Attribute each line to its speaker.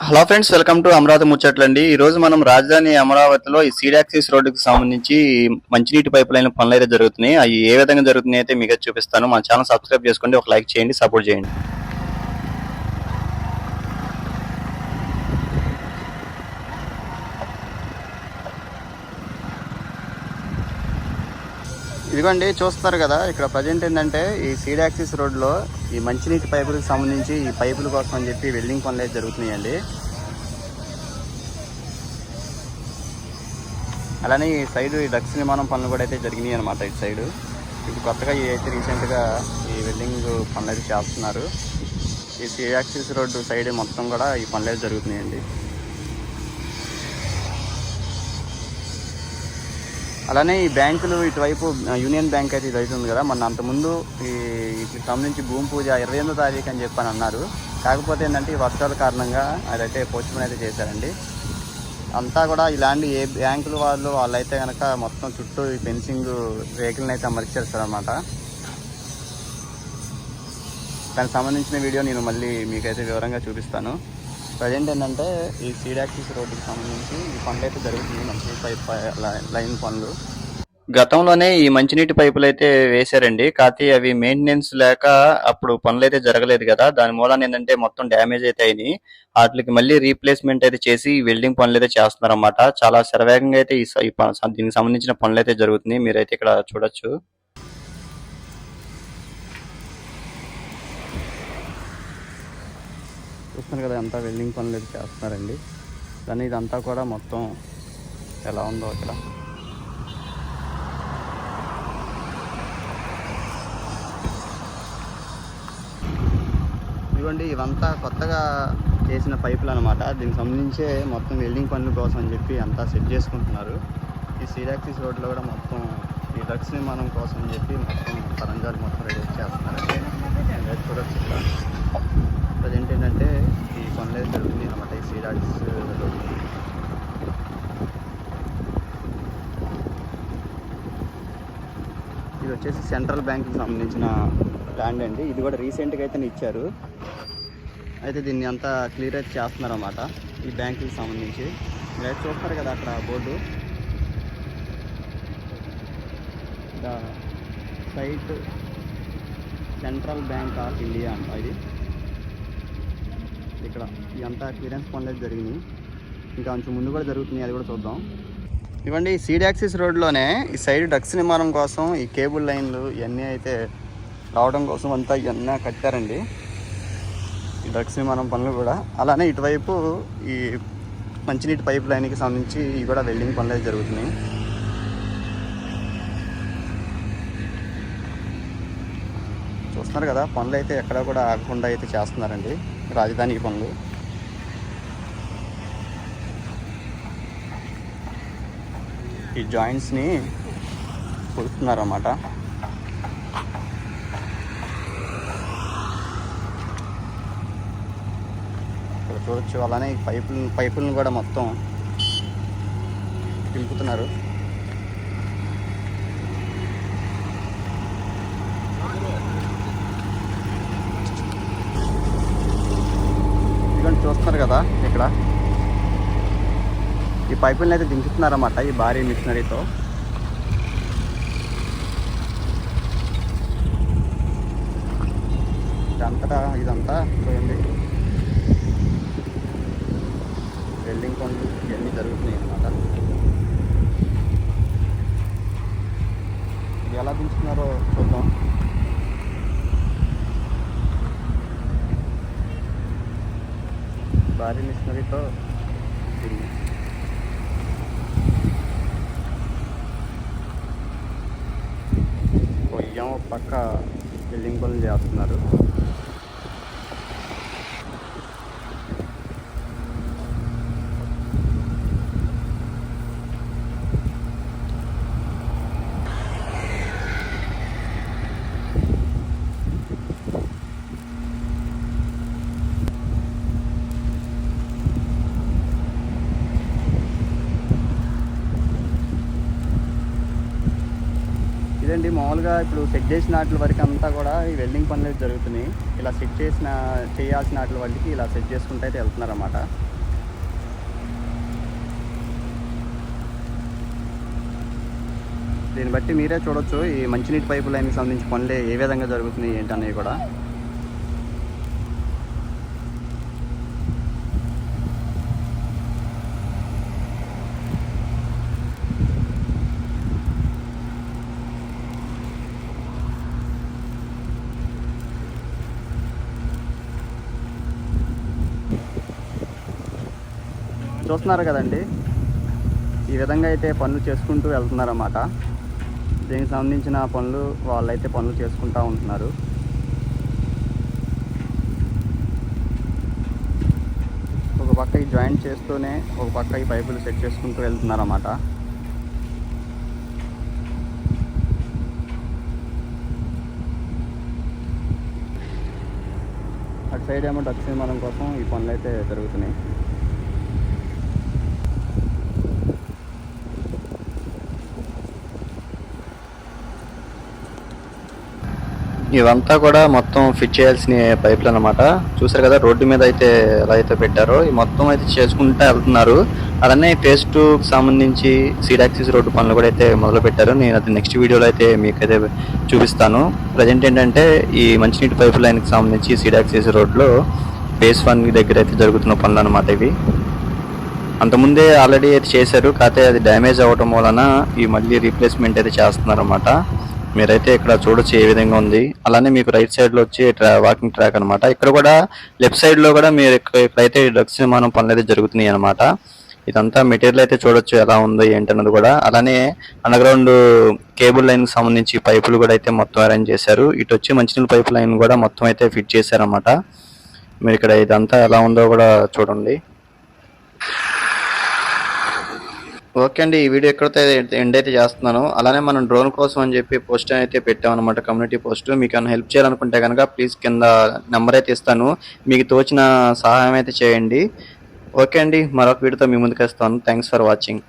Speaker 1: Hello friends, welcome to Amaravati ముచ్చట్లండి. ఈ రోజు మనం రాజధాని అమరావతిలో ఈ సీడ్ యాక్సిస్ రోడ్డుకి సంబంధించి మంచినీటి పైప్ లైన్ పనులు అయితే జరుగుతున్నాయి. అవి ఏ విధంగా జరుగుతున్నాయి అయితే మీకు చూపిస్తాను. మన ఛానల్ సబ్స్క్రైబ్ చేసుకోండి, ఒక లైక్ చేయండి, సపోర్ట్ చేయండి. ఇదిగోండి, చూస్తున్నారు కదా, ఇక్కడ ప్రజెంట్ ఏంటంటే ఈ సీడ్ యాక్సిస్ రోడ్లో ఈ మంచినీటి పైపులకు సంబంధించి ఈ పైపుల కోసం అని చెప్పి వెల్డింగ్ పనులు అయితే జరుగుతున్నాయండి. అలానే ఈ సైడ్ ఈ డ్రగ్స్ నిర్మాణం పనులు కూడా అయితే జరిగినాయి అనమాట. ఇటు సైడు ఇప్పుడు కొత్తగా అయితే రీసెంట్గా ఈ వెల్డింగ్ పనులు అయితే చేస్తున్నారు. ఈ సీడ్ యాక్సిస్ రోడ్డు సైడ్ మొత్తం కూడా ఈ పనులు అయితే జరుగుతున్నాయండి. అలానే ఈ బ్యాంకులు ఇటువైపు యూనియన్ బ్యాంక్ అయితే ఇది అవుతుంది కదా, మొన్న అంతకుముందు వీటికి సంబంధించి భూమి పూజ 28వ తారీఖు అని చెప్పని అన్నారు. కాకపోతే ఏంటంటే ఈ వర్షాల కారణంగా అదైతే పోస్ట్పోన్ అయితే చేశారండి. అంతా కూడా ఇలాంటి ఏ బ్యాంకులు వాళ్ళైతే కనుక మొత్తం చుట్టూ ఈ ఫెన్సింగ్ రేకులను అయితే అమర్చేస్తారన్నమాట. దానికి సంబంధించిన వీడియో నేను మళ్ళీ మీకైతే వివరంగా చూపిస్తాను. ప్రజెంట్ ఏంటంటే ఈ సీడ్ యాక్సిస్ రోడ్డుకి సంబంధించి ఈ పనులు అయితే జరుగుతుంది, మంచినీటి పైప్ లైన్ పనులు. గతంలోనే ఈ మంచినీటి పైపులు అయితే వేశారండి, కాకపోతే అవి మెయింటెనెన్స్ లేక అప్పుడు పనులు అయితే జరగలేదు కదా. దాని మూలాన ఏంటంటే మొత్తం డ్యామేజ్ అయితే అయినాయి. వాటికి మళ్ళీ రీప్లేస్మెంట్ అయితే చేసి వెల్డింగ్ పనులు అయితే చేస్తున్నారు అన్నమాట. చాలా శరవేగంగా అయితే దీనికి సంబంధించిన పనులు అయితే జరుగుతున్నాయి. మీరైతే ఇక్కడ చూడొచ్చు. చూస్తున్నారు కదా, అంతా వెల్డింగ్ పనులు అయితే చేస్తున్నారండి. కానీ ఇదంతా కూడా మొత్తం ఎలా ఉందో ఇక్కడ. ఇదిగోండి, ఇవంతా కొత్తగా చేసిన పైపులు అనమాట. దీనికి సంబంధించే మొత్తం వెల్డింగ్ పనుల కోసం అని చెప్పి అంతా సెట్ చేసుకుంటున్నారు. ఈ సీడ్ యాక్సిస్ రోడ్లో కూడా మొత్తం ఈ డ్రగ్స్ నిర్మాణం కోసం అని చెప్పి మొత్తం సరంజాలు మొత్తం రెడీ చేస్తున్నారండి. చూడొచ్చు ఇక్కడ. ప్రజెంట్ ఏంటంటే ఈ పనులు అయితే జరుగుతుంది అనమాట ఈ సీడ్ యాక్సిస్ రోడ్డు. ఇది వచ్చేసి సెంట్రల్ బ్యాంక్కి సంబంధించిన ల్యాండ్ అండి. ఇది కూడా రీసెంట్గా అయితే ఇచ్చారు. అయితే దీన్ని అంతా క్లియర్ అయితే చేస్తున్నారు అన్నమాట ఈ బ్యాంకుకి సంబంధించి. మీరు అయితే చూస్తారు కదా అక్కడ board, the site Central Bank of India అంట. ఇది ఇక్కడ ఇదంతా క్లియరెన్స్ పనులు అయితే జరిగినాయి. ఇంకా కొంచెం ముందు కూడా జరుగుతున్నాయి, అది కూడా చూద్దాం. ఇవ్వండి, ఈ సీడ్ యాక్సిస్ రోడ్లోనే ఈ సైడ్ డ్రగ్స్ నిర్మాణం కోసం ఈ కేబుల్ లైన్లు ఇవన్నీ అయితే రావడం కోసం అంతా ఇవన్నీ కట్టారండి, ఈ డ్రగ్స్ నిర్మాణం పనులు కూడా. అలానే ఇటువైపు ఈ మంచినీటి పైప్ లైన్కి సంబంధించి ఇవి కూడా వెల్డింగ్ పనులు అయితే జరుగుతున్నాయి. చూస్తున్నారు కదా, పనులు అయితే ఎక్కడ కూడా ఆగకుండా అయితే చేస్తున్నారండి రాజధానికి పనులు. ఈ జాయింట్స్ని కొడుతున్నారన్నమాట. ఇక్కడ చూడొచ్చు. అలానే ఈ పైపులను కూడా మొత్తం తింపుతున్నారు. చూస్తున్నారు కదా, ఇక్కడ ఈ పైపులను అయితే దించుతున్నారన్నమాట ఈ భారీ మిషనరీతో. ఇదంతా చూడండి, వెల్డింగ్ పనులు ఇవన్నీ జరుగుతున్నాయి అన్నమాట. ఇది ఎలా దించుతున్నారో చూద్దాం. భారీ మిషనరీతో పొయ్యం పక్క బిల్డింగ్ పనులు చేస్తున్నారు. ఇదండి మామూలుగా ఇప్పుడు సెట్ చేసిన వాటి వరకు అంతా కూడా ఈ వెల్డింగ్ పనులు జరుగుతున్నాయి. ఇలా సెట్ చేయాల్సిన వాటికి ఇలా సెట్ చేసుకుంటూ అయితే వెళ్తున్నారు అన్నమాట. దీన్ని బట్టి మీరే చూడొచ్చు ఈ మంచినీటి పైపు లైన్కి సంబంధించి పనులు ఏ విధంగా జరుగుతున్నాయి ఏంటనేవి కూడా. చూస్తున్నారు కదండి, ఈ విధంగా అయితే పనులు చేసుకుంటూ వెళ్తున్నారన్నమాట. దీనికి సంబంధించిన పనులు వాళ్ళైతే పనులు చేసుకుంటూ ఉంటున్నారు. ఒక పక్క ఈ జాయింట్ చేస్తూనే ఒక పక్క ఈ పైపులు సెట్ చేసుకుంటూ వెళ్తున్నారన్నమాట. అటు సైడ్ ఏమో డక్స్ నిర్మాణం కోసం ఈ పనులు అయితే జరుగుతున్నాయి. ఇవంతా కూడా మొత్తం ఫిట్ చేయాల్సిన పైపులు అన్నమాట. చూసారు కదా రోడ్డు మీద అయితే ఎలా అయితే పెట్టారో ఈ మొత్తం అయితే చేసుకుంటూ వెళ్తున్నారు. అలానే ఫేజ్ 2కి సంబంధించి సీడ్ యాక్సిస్ రోడ్డు పనులు కూడా అయితే మొదలు పెట్టారు. నేను అది నెక్స్ట్ వీడియోలో అయితే మీకైతే చూపిస్తాను. ప్రజెంట్ ఏంటంటే ఈ మంచినీటి పైపు లైన్కి సంబంధించి సీడ్ యాక్సిస్ రోడ్లో ఫేజ్ 1 దగ్గర అయితే జరుగుతున్న పనులు అనమాట ఇవి. అంతకుముందే ఆల్రెడీ అయితే చేశారు, కాకపోతే అది డ్యామేజ్ అవ్వటం వలన ఈ మళ్ళీ రీప్లేస్మెంట్ అయితే చేస్తున్నారు అన్నమాట. మీరైతే ఇక్కడ చూడొచ్చు ఏ విధంగా ఉంది. అలానే మీకు రైట్ సైడ్ లో వచ్చి వాకింగ్ ట్రాక్ అనమాట. ఇక్కడ కూడా లెఫ్ట్ సైడ్ లో కూడా మీరు ఇక్కడైతే డ్రగ్స్ నిర్మాణం పనులు అయితే జరుగుతున్నాయి అనమాట. ఇదంతా మెటీరియల్ అయితే చూడొచ్చు ఎలా ఉందో ఏంటన్నది కూడా. అలానే అండర్ గ్రౌండ్ కేబుల్ లైన్ కి సంబంధించి పైపులు కూడా అయితే మొత్తం అరేంజ్ చేశారు. ఇటు వచ్చి మంచినీళ్ళ పైప్ లైన్ కూడా మొత్తం అయితే ఫిట్ చేశారన్నమాట. మీరు ఇక్కడ ఇదంతా ఎలా ఉందో కూడా చూడండి. ఓకే అండి, ఈ వీడియో ఎక్కడైతే ఎండ్ అయితే చేస్తున్నాను. అలానే మనం డ్రోన్ కోసం అని చెప్పి పోస్ట్ అయితే పెట్టామన్నమాట, కమ్యూనిటీ పోస్ట్. మీకు ఏమైనా హెల్ప్ చేయాలనుకుంటే కనుక ప్లీజ్ కింద నెంబర్ అయితే ఇస్తాను, మీకు తోచిన సహాయం అయితే చేయండి. ఓకే అండి, మరొక వీడియోతో మీ ముందుకు వస్తాను. Thanks for watching.